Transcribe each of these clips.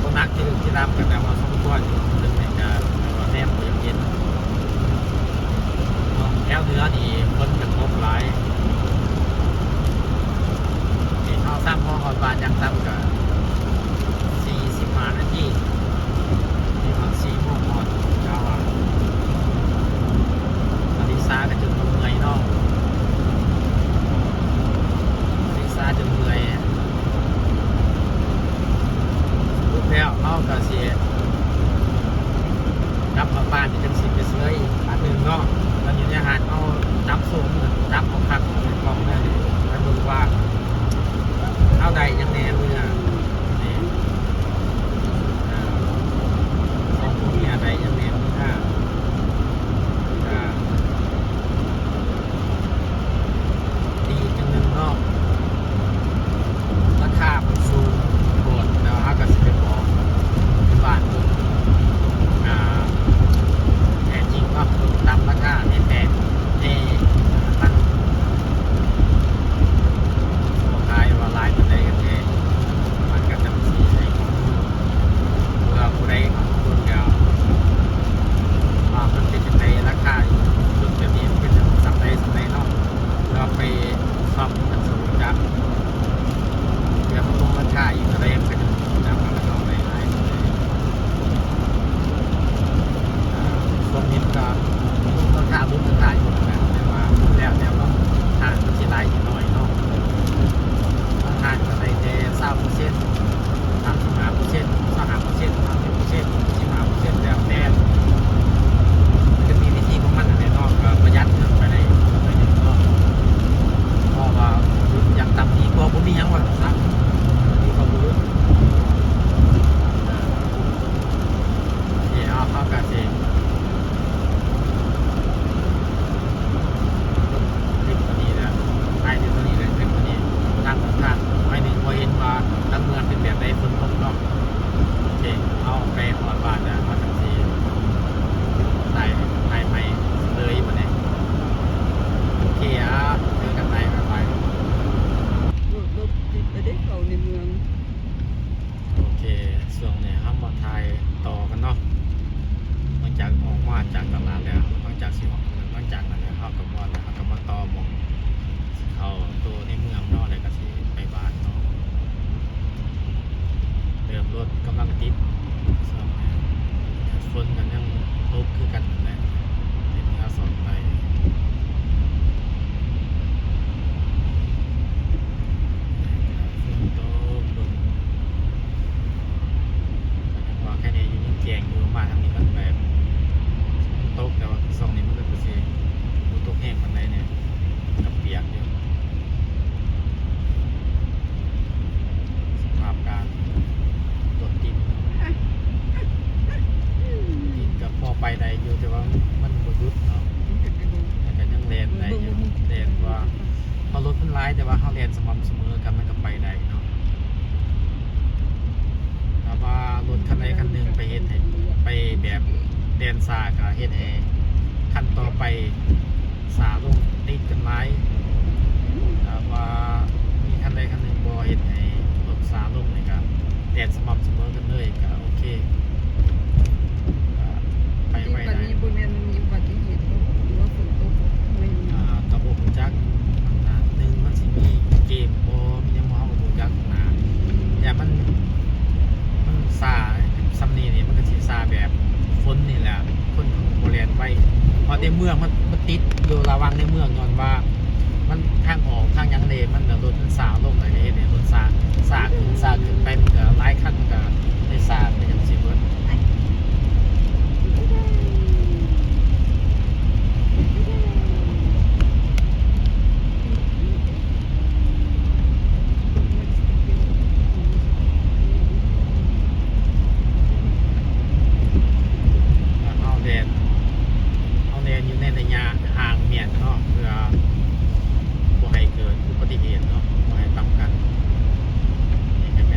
ก็นักที่รับกันแต่ว่าสมควรซึ่งในการแนบเย็นแถวเหนือนี่คนกระทบหลายที่เขาสร้างห้องบานยังต่ำกับ45 นาทีที่มัน4 โมงก่อนเช้าอ่ะอลิซาก็จะเมื่อยเนาะอลิซาจะเมื่อยรูปแล้วเขาก็เสียจับมาบ้านที่จังสิไปซื้ออันหนึ่งเนาะตอนอยู่ในหาดเขาจับสูงจับของคักในกล่องได้เลยแล้วดูว่าเท่าใดยังแน่เมื่อนี่ของพวกนี้อะไรยังแน่เมื่อดีจังหนึ่งเนาะราคามันสูงโหดแล้วเขาก็จะไปบอกที่บ้านแต่จริงก็ตามราคาในแพงในมันขายว่าลายมันได้กันแน่มันก็จะมีในเพื่อผู้ใดของคนเดียวมันเป็นในราคาจุดแบบนี้เป็นสัปดาห์นอกเราไปซ่อมมันสูงจังเดี๋ยวมันลงราคาอีกอะไรก็จะจำมันเอาไปหลายตรงนี้ก็ราคาบุ้งราคาอยู่นะแต่ว่าแล้วแต่ว่าทางมันจะไล่น้อยเนาะทางก็ได้แต่30% 35% 25% 30% 15% แล้วแต่จะมีวิธีของมันอะไรเนาะก็ประหยัดเงินไปได้ไปเยอะเนาะเพราะว่าอย่างต่ำดีกว่าผมมียังว่าต่ำดีกว่าบุรุษเอาเข้ากระเซ็นเล็กกว่านี้แล้วไอ้ที่ตัวนี้เลยเล็กกว่านี้ทางทางไม่หนึ่งพอเห็นว่าทั้งเมืองเป็นแบบใดฝนตกเนาะโอเคเอาไปหอดบาทนะมาทันทีใส่ใหม่เลยมาเนี่ยโอเคเจอกันในไปรถติดไปได้เขาในเมือง โอเคช่วงนี้ห้ามมาไทยต่อกันเนาะหลังจากออกมาจากตลาดแล้วหลังจากนั้นเขากับว่าเขากับมาต่อมองเขาตัวในเมืองเนาะอะไรก็สิไปบ้านเนาะเริ่มรถกำลังติดฝนกันยังตกคือกันแหละที่เนื้อสดไปฝนตกว่าแค่นี้อยู่ยิ่งแจงอยู่มาทางนี้มันแบบตกแต่ว่าซองนี้มันก็คือสิตกแห้งมันได้เนี่ยกับเปียกอยู่สภาพการรถติดกับพอไปได้อยู่แต่ว่ามันบดุดเนาะแต่ยังเลนได้อยู่เลนว่าพอรถมันร้ายแต่ว่าเขาเลนสม่ำเสมอกันมันก็ไปได้เนาะแต่ว่ารถคันใดคันหนึ่งไปเฮ็ดให้ไปแบบแดนซากับเฮ็ดให้คันต่อไปสาลงติดกันร้ายแต่ว่ามีคันใดคันหนึ่งบ่เฮ็ดให้รถสาลงนี่ก็แดนสม่ำเสมอกันเลยก็โอเคไป ที่ ไว้ ปัน ได้ นี้บริเวณมีอุบัติเหตุหรือว่าฝนตกไม่มี กระบอกจักหนึ่งมันสิมีเกมบอมียังมองกระบอกจักนะอย่ามันซาซัมนี่นี่มันก็สิซาแบบฝนนี่แหละคนโบราณไปพอในเมืองมันติดอยู่ระวังในเมืองย้อนว่ามันทางออกทางยังเลมันรถมันซาลงอะไรเนี่ยรถซาขึ้นไปมันก็หลายคันมันก็ได้ซาไปอย่างสิเบิดเอาแดนอยู่ในระยะห่างเมียนเนาะเพื่อบ่ให้เกิดอุบัติเหตุเนาะบ่ให้ต่ำกันนี่ก็เป็น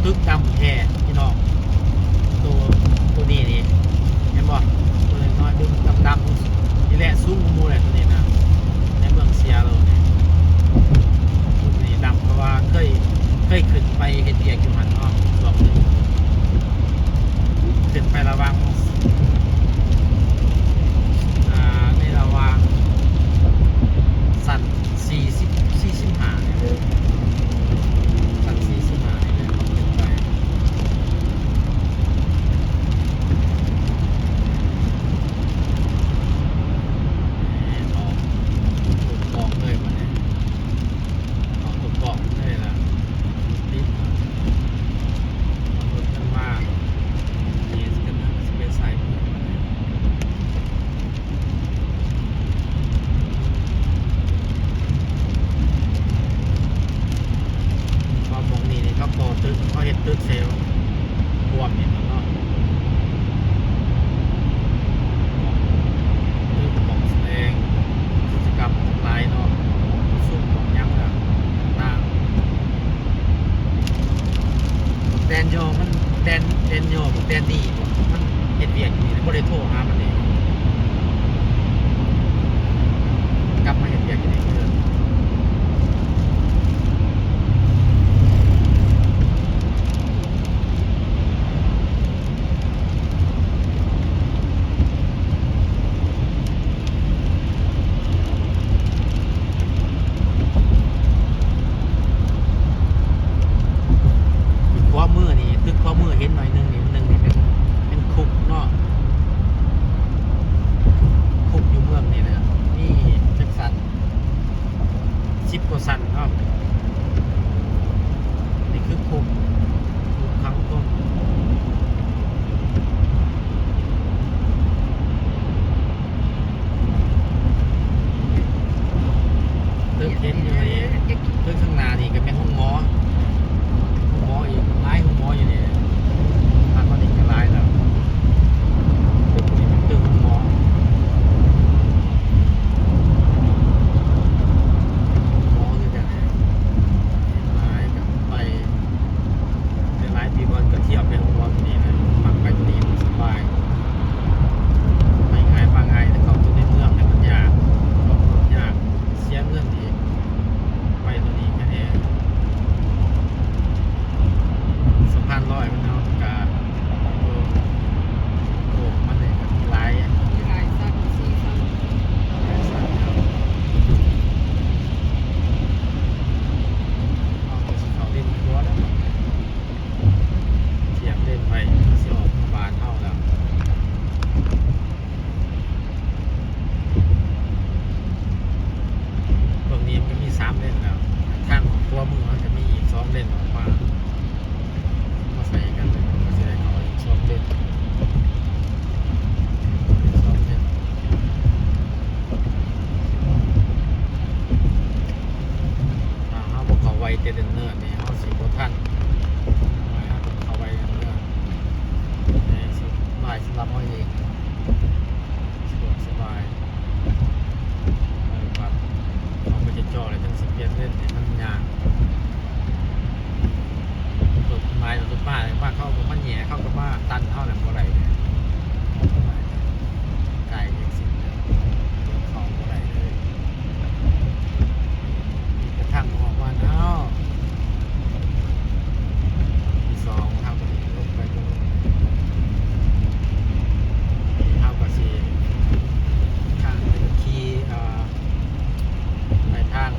ตึกดำแท้พี่น้องตัวนี้นี่เห็นบ่ตัวน้อยตึกดำๆนี่แหละสูงมูแหละตัวนี้นะในเมืองเซียโร่เนี่ยตัวนี้ดำเพราะว่าเคยขึ้นไปเฮ็ดเวียกอยู่หันเนาะรอบหนึงขึ้นไประวังในระหว่างสั่น45เนี่ยสั่น45เนี่ยเขาขึ้นไปบอกเลยมันเนี่ยออกตัวบอกเลยล่ะนี่รถกันมากนี่สกันนะสเปซไซด์พอมองนี่เขาก่อตึกเขาเห็นตึกเซลล์บวมเนี่ยมันเนาะตึกบอกแสดงกิจกรรมหลายเนาะซุ่มของยังต่างแดนโยมันแดนโยมันแดนดีมันเห็นเวียกอยู่นี่บ่ได้โทรหามันเองกลับมาเห็นเวียกอยู่นี่เด้อขวามือนี่ตึกขวามือเห็นหน่อยหนึงนี่มันหนึงนี่เป็นคุกเนาะคุกอยู่เมืองนี่นะนี่จักสัน10กว่าสันเนาะนี่คือคุกครั้งต้นตึกเห็นอยู่นี่ตึกข้างหน้านี่ก็เป็นห้องหมออีกหลายห้องหมออยู่นี่ทางนี้ก็หลายแล้วตึกนี้เป็นตึกห้องหมอคือจังได๋หลายกับไปหลายปีก่อนก็เที่ยวไปห้องหมอที่นี่นะมักไปที่นี่มันสบายไปง่ายมาง่ายแต่เข้าตัวในเมืองเนี่ยมันยากเสียเงินอีกไปตัวนี้แค่นี้สะพานลอยมันเนาะกะโอ้มันเลยก็หลายสัตว์ครับเอาไปสิเขาเล่นตัวแล้วเทียบเล่นไปสิออกบานเท่าแล้วตรงนี้มันมี3เลนแล้วทางของตัวมือมันจะมีอีก2เลนออกมาใส่กันเลยก็จะได้เขาอีก2เลนถ้าเขาบอกเขาไวเจเดนเนอร์นี่เขาสิบทันเขาไวเนอร์ในสบายสำหรับเขาเองสะดวกสบายบัตรเขาไปจะจ่อเลยทั้งสิบเพียนเล่นเนี่ยมันยากรถไม้รถป้าเลยป้าเข้ากับมันแหย่เข้ากับว่าตันเท่านั้นเท่าไหร่เนี่ยไก่เด็กสิเขาเท่าไหร่เลยกระทั่งออกมาเนาะที่2ทางไปลงไปตรงเท่ากับสี่ทางไปขี่ไปทาง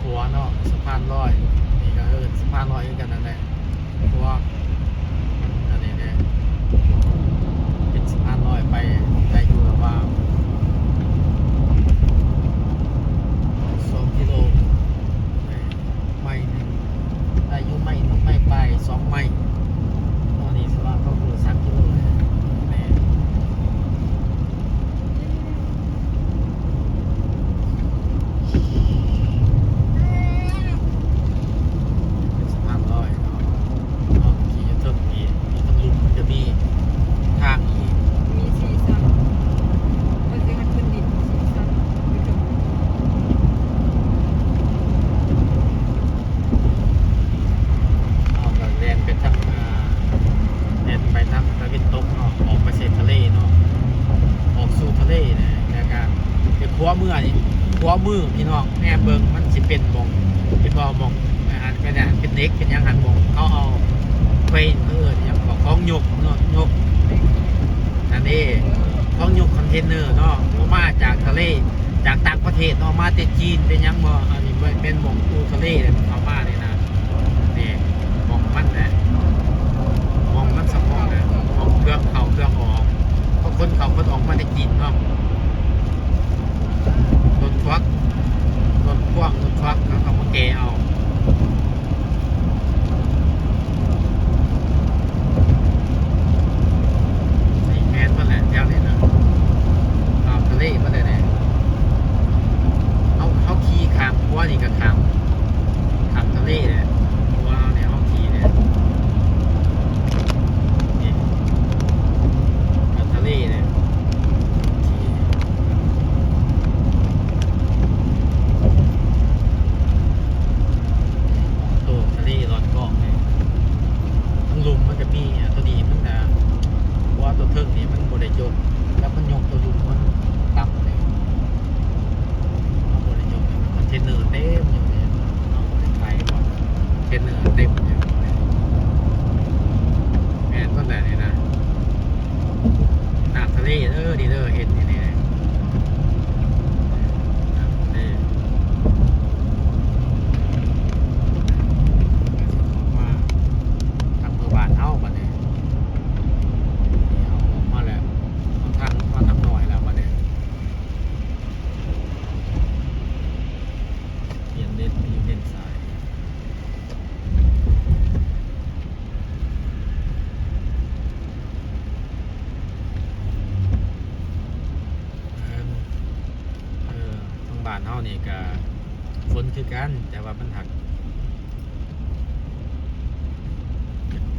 ขวาเนาะสะพานลอยนี่ก็สะพานลอยกันนั่นแหละเพราะว่าอันนี้เนี่ยเป็นสะพานลอยไปได้อยู่ระหว่าง2 กิโลไม้หนึ่งได้อยู่ไม้1ไม้ไป2ไม้ตอนนี้สว่าก็คือ3 กิโลเลยนี่เป็นสะพานลอยเนาะขี่อยู่เทิงนี้มีทั้งลุมมันจะมีทางอีกเอากับแลนเป็นทาง วมือพี่น้องแม่เบิ่งมันสิเป็นหม่องเป็นบ่หม่องอันเป็นอันเป็นเล็กเป็นหยังหันหม่องเขาเอาเฟนเนี่ยบอกของยกเนาะยกอันนี้ของยกคอนเทนเนอร์เนาะเอามาจากทะเลจากต่างประเทศเนาะมาแต่จีนเป็นหยังบ่อันนี้เป็นหม่องอูทะเลเลยมันเข้ามาเลยนะนี่หม่องมันแหละหม่องมันสมองนะหม่องเครื่องเข้าเครื่องออกเพราะคนเขาออกมาแต่จีนเนาะรถทรัครถพ่วงรถทรัคแล้วเขามาแกเอานี่แมนมันแหละแถวนี้นะเอาทะเลมาเลยเนี่ยเขาขี่ขามขั้วนี่ก็ขามทะเลเนี่ยขั้วเนี่ยเขาขี่เนี่ยนี่ขามทะเลเนี่ยขี่โตทะเลรอดเกาะเนี่ยทั้งลุมมันจะมีเนี่ยตัวนี้มันนะว่าตัวเทิงนี่มันบริยกแล้วมันยกตัวลุมมันต่ำเลยเอาบริยกคอนเทนเนอร์เต็มอยู่เนี่ยเอาบริไฟก่อนคอนเทนเนอร์เต็มอยู่แม่นต้นแต่นี่นะน้ำทะเลดีเห็นนี่น้ำทะเลมาทางเมืองบ้านเฮาบัดนี้เอาออกมาแล้วเอาทางมาทำหน่อยแล้วบัดนี้เปลี่ยนเลนไปอยู่เลนซ้ายทางบ้านเฮานี่ก็ฝนคือกันแต่ว่ามันหัก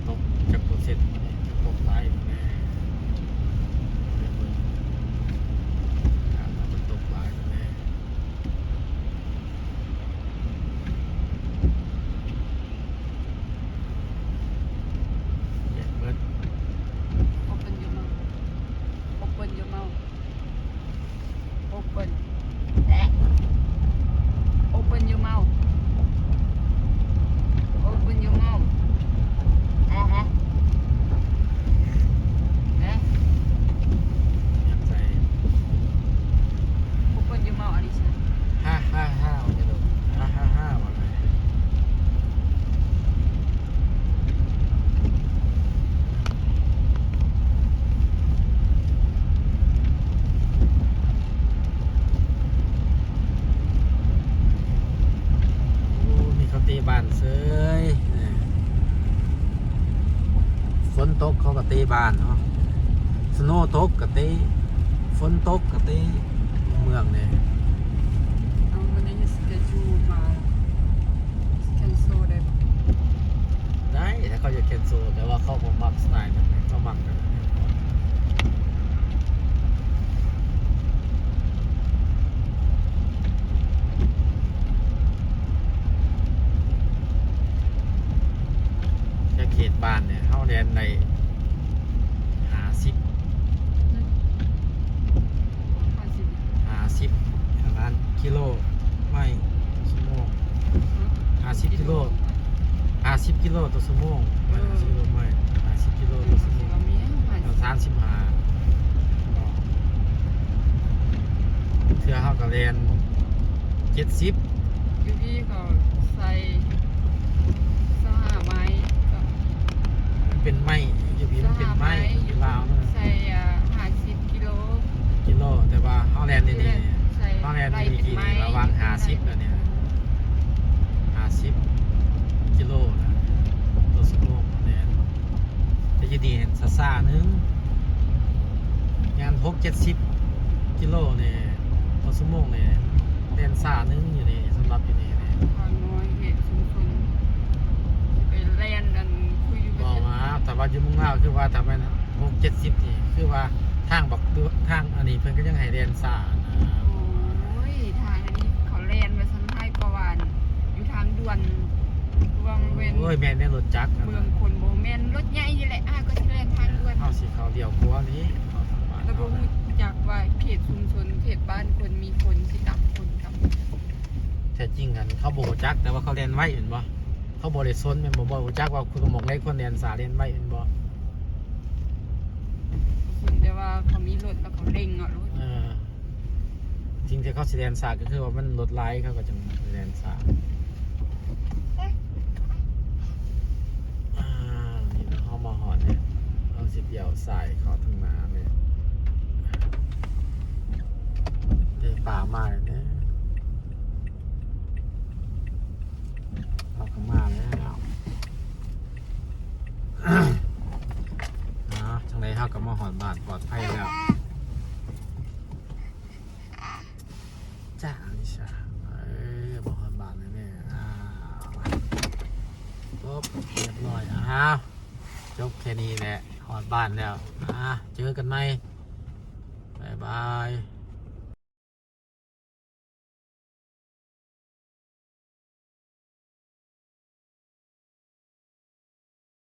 ตกจากตัวเสร็จมาเนี่ยตกหลายมาเนี่ยมันตกหลายมาเนี่ยเย็นเบิด Open your mouth. Open your mouth. Open. Open your mouth. Open your mouth. Uh-huh. อยากใส่ Open your mouth, Alisa. ฮ่าจะดูฮ่าว่าไงโอ้มีเขาตีบานเสยฝนตกเขาก็ตีบานเนาะสโนว์ตกก็ตีฝนตกก็ตีเมืองเนี่ย I'm gonna schedule my cancel them. ได้ถ้าเขาจะเคนโซแต่ว่าเขาผมมักสไตล์แบบนี้เขามักแบบนี้แค่เขตบ้านเนี่ยเขาเรียนใน50 ล้านกิโลไม่ชั่วโมง50 กิโลต่อชั่วโมงไม่50 กิโลไม่50 กิโลต่อชั่วโมง35เทื่อเขาก็เรียน70 อยู่ที่เขาใส่สหไม้กับ มันเป็นไม้อยู่พี่มันเป็นไม้อยู่ลาวนะ ใส่50 กิโล กิโลแต่ว่าเขาเรียนนี่ ใส่ เขาเรียน ไล่ นี่ เป็น กี่ ไม้ ระวัง50แล้วเนี่ย50 กิโลนะต่อชั่วโมงเรียนแต่จะดีเห็นซ่าๆนึงงาน60-70 กิโลเนี่ยต่อชั่วโมงเนี่ยเรียนซ่านึงอยู่นี่สำหรับอยู่นี่เนี่ย ขอน้อยเหตุชุมชนไปเล่นกันคุยอยู่ บ กั อก น มาแต่ว่าอยู่เมุ่งเล่าวคือว่าทำไมนะ60-70นี่คือว่าทางบอกตัวทางอันนี้เพิ่นก็ยังให้เรียนซ่านะ โอ้ยทางอันนี้เขาเล่นไปสันไทยประวานอยู่ทางด่วนรวมเว้น โอ้ยแม่นในรถจักรนะ เมืองคนโบแมนรถใหญ่นี่แหละก็จะเล่นทางด่วน เอาสิเขาเดียวกลัวนี้เอาทางบ้าน แล้ว เอา บ่ นะ จักว่าเขตชุมชนเขตบ้านคนมีคนสิกลับคนกลับ แท้จริงกันเขาบอกจักแต่ว่าเขาเรียนไว้เห็นบ่เขาบอกได้ซนแม่นบ่บอกจักว่าคุณหมกเล็กคนเรียนสาเรียนไว้เห็นบ่ ส่วนแต่ว่าเขามีรถแล้วเขาเร่งเอารถ จริงที่เขาสิเรียนสาก็คือว่ามันลดไลท์เขาก็จะเรียนสานี่นะเขามาหอดเนี่ยเอาสิเดี่ยวสายเขาทั้งหนาเลยเดินป่ามาเลยเนี่ยเขาก็มาแล้วจังไรเขาก็มาหอดบ้านปลอดภัยแล้วจ้านิชาบอกหอดบ้านเลยเนี่ยปุ๊บเรียบร้อยจบแค่นี้แหละหอดบ้านแล้วเจอกันไหมบ๊ายบาย